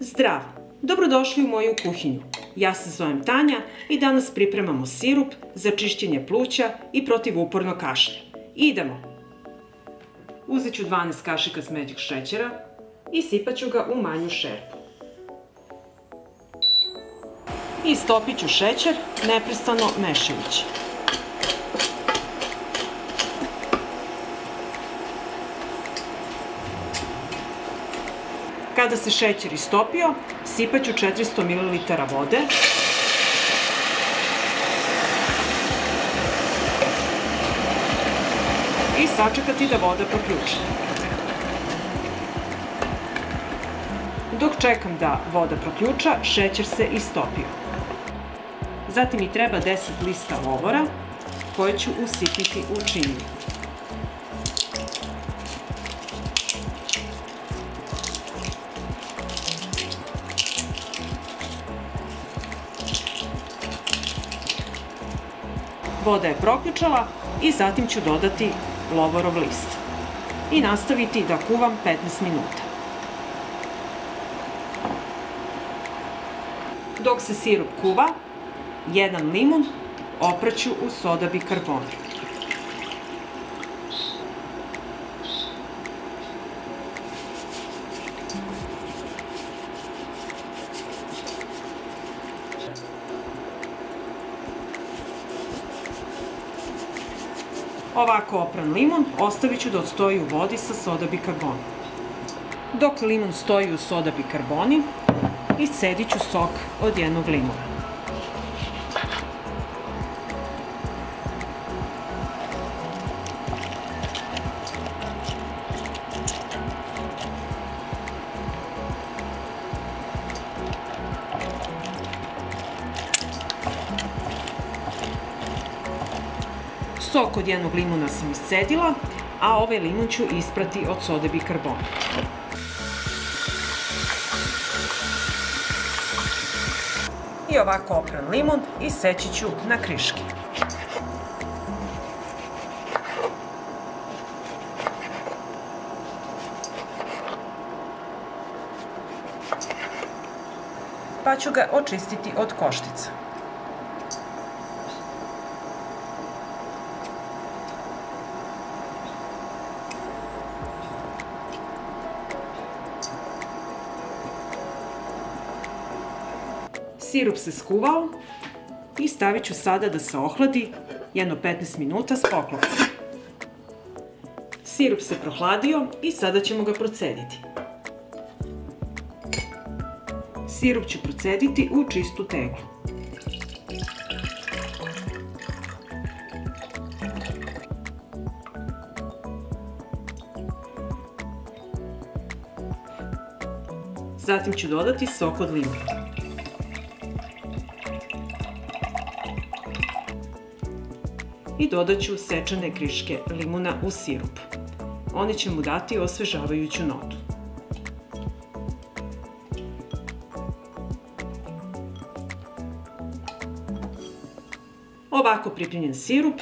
Zdrav! Dobrodošli u moju kuhinju. Ja se zovem Tanja i danas pripremamo sirup za čišćenje pluća i protiv upornog kašlja. Idemo! Uzet ću 12 kašika smeđeg šećera i sipat ću ga u manju šerpu. Istopit ću šećer neprestano mešajući. Kada se šećer istopio, sipat ću 400 ml vode i sačekati da voda proključi. Dok čekam da voda proključa, šećer se istopio. Zatim mi treba 10 lista lovora koje ću usitniti u činiju. Voda je proključala i zatim ću dodati lovorov list i nastaviti da kuvam 15 minuta. Dok se sirup kuva, 1 limun opraću u soda bikarbonat. Ovako opran limun ostavit ću da odstoji u vodi sa soda bikarboni. Dok limun stoji u soda bikarboni, iscedit ću sok od jednog limuna. Sok od jednog limuna sam iscedila, a ovaj limun ću isprati od sode bikarbona. I ovako opran limun iseći ću na kriške. Pa ću ga očistiti od koštica. Sirup se skuvao i stavit ću sada da se ohladi jedno 15 minuta s poklopcem. Sirup se prohladio i sada ćemo ga procediti. Sirup ću procediti u čistu teglu. Zatim ću dodati sok od limuna. I dodat ću sečene kriške limuna u sirup. Oni će mu dati osvežavajuću notu. Ovako pripremljen sirup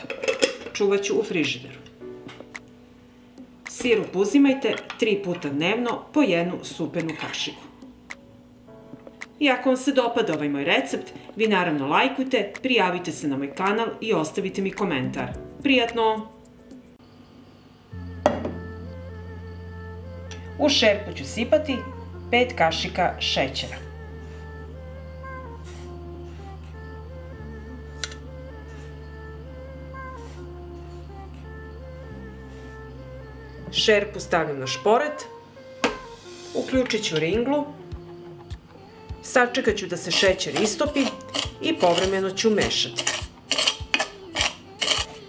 čuvat ću u frižideru. Sirup uzimajte 3 puta dnevno po jednu supenu kašiku. I ako vam se dopada ovaj moj recept, vi naravno lajkujte, prijavite se na moj kanal i ostavite mi komentar. Prijatno! U šerpu ću sipati 5 kašika šećera. Šerpu stavljam na šporet, uključit ću ringlu, sačekat ću da se šećer istopi i povremeno ću mešati.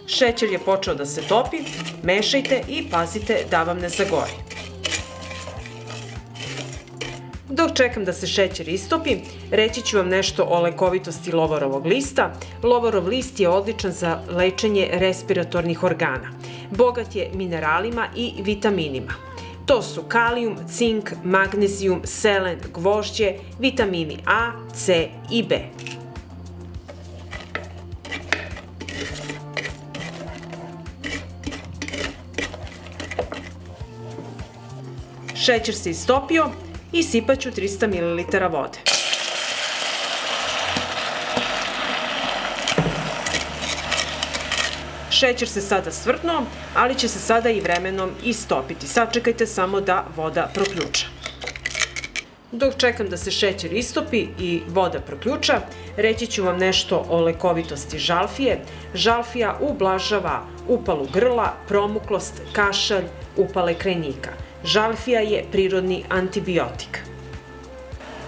Šećer je počeo da se topi, mešajte i pazite da vam ne zagori. Dok čekam da se šećer istopi, reći ću vam nešto o lekovitosti lovorovog lista. Lovorov list je odličan za lečenje respiratornih organa. Bogat je mineralima i vitaminima. To su kalijum, cink, magnezijum, selen, gvožđe, vitamini A, C i B. Šećer se istopio, i sipaću 300 ml vode. Šećer se sada stvrdnuo, ali će se sada i vremenom istopiti. Sačekajte samo da voda proključa. Dok čekam da se šećer istopi i voda proključa, reći ću vam nešto o lekovitosti žalfije. Žalfija ublažava upalu grla, promuklost, kašalj, upale krajnika. Žalfija je prirodni antibiotik.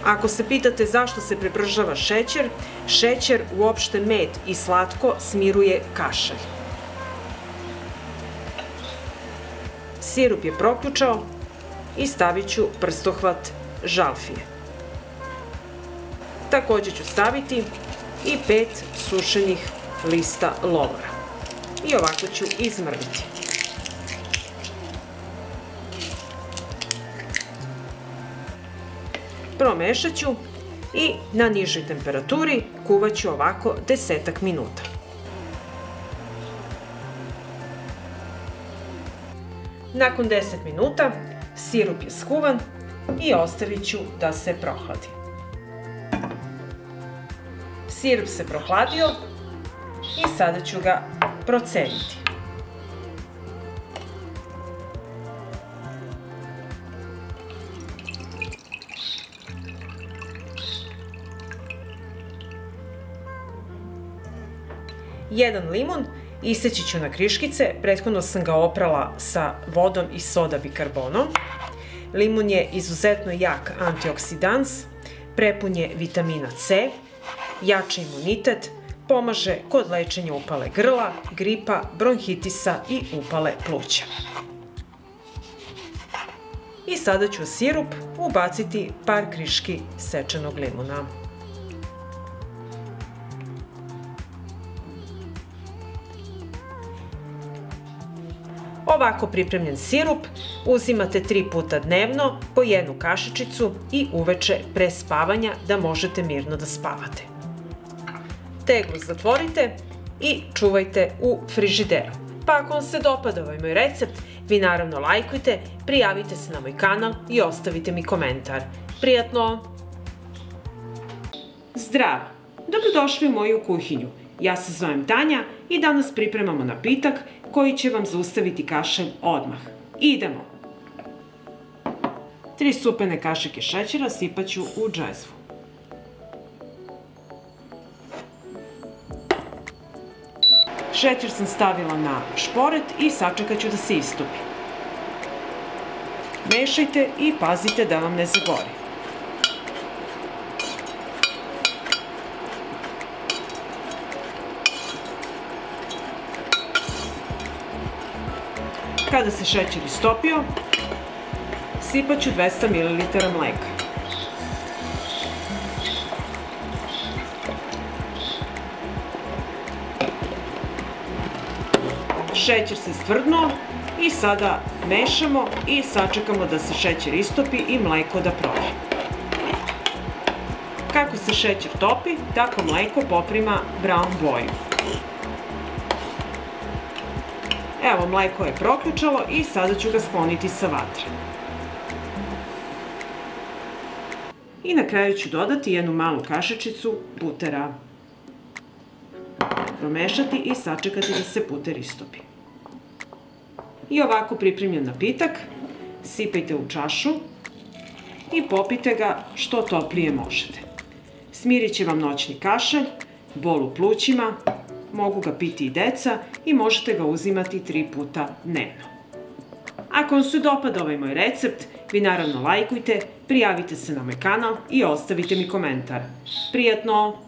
Ako se pitate zašto se prebržava šećer, šećer, uopšte med i slatko smiruje kašalj. Sirup je proključao i stavit ću prstohvat žalfije. Takođe ću staviti i 5 sušenih lista lovora. I ovako ću izmrviti. Promešat ću i na nižoj temperaturi kuvat ću ovako 10 minuta. Nakon 10 minuta sirup je skuvan i ostavit ću da se prohladi. Sirup se prohladio i sada ću ga proceniti. Jedan limun iseći ću na kriškice, prethodno sam ga oprala sa vodom i soda bikarbonom. Limun je izuzetno jak antioksidans, prepun je vitamina C, jača imunitet, pomaže kod lečenja upale grla, gripa, bronhitisa i upale pluća. I sada ću u sirup ubaciti par kriški sečenog limuna. Ovako pripremljen sirup uzimate 3 puta dnevno po 1 kašičicu i uveče pre spavanja da možete mirno da spavate. Teglu zatvorite i čuvajte u frižideru. Pa ako vam se dopada ovaj moj recept, vi naravno lajkujte, prijavite se na moj kanal i ostavite mi komentar. Prijatno! Zdravo! Dobrodošli u moju kuhinju. Ja se zovem Tanja i danas pripremamo napitak koji će vam zaustaviti kašalj odmah. Idemo! 3 supene kašike šećera sipaću u džezvu. Šećer sam stavila na šporet i sačekat ću da se istopi. Mešajte i pazite da vam ne zagori. Kada se šećer istopio, sipat ću 200 ml mleka. Šećer se stvrdnuo i sada mešamo i sačekamo da se šećer istopi i mleko da prođe. Kako se šećer topi, tako mleko poprima brown boju. Evo, mleko je proključalo i sada ću ga skloniti sa vatre. I na kraju ću dodati 1 malu kašičicu putera. Promešati i sačekati da se puter istopi. I ovako pripremljen napitak sipajte u čašu i popijte ga što toplije možete. Smirit će vam noćni kašalj, bol u plućima, mogu ga piti i deca i možete ga uzimati 3 puta dnevno. Ako vam se dopada ovaj moj recept, vi naravno lajkujte, prijavite se na moj kanal i ostavite mi komentar. Prijatno!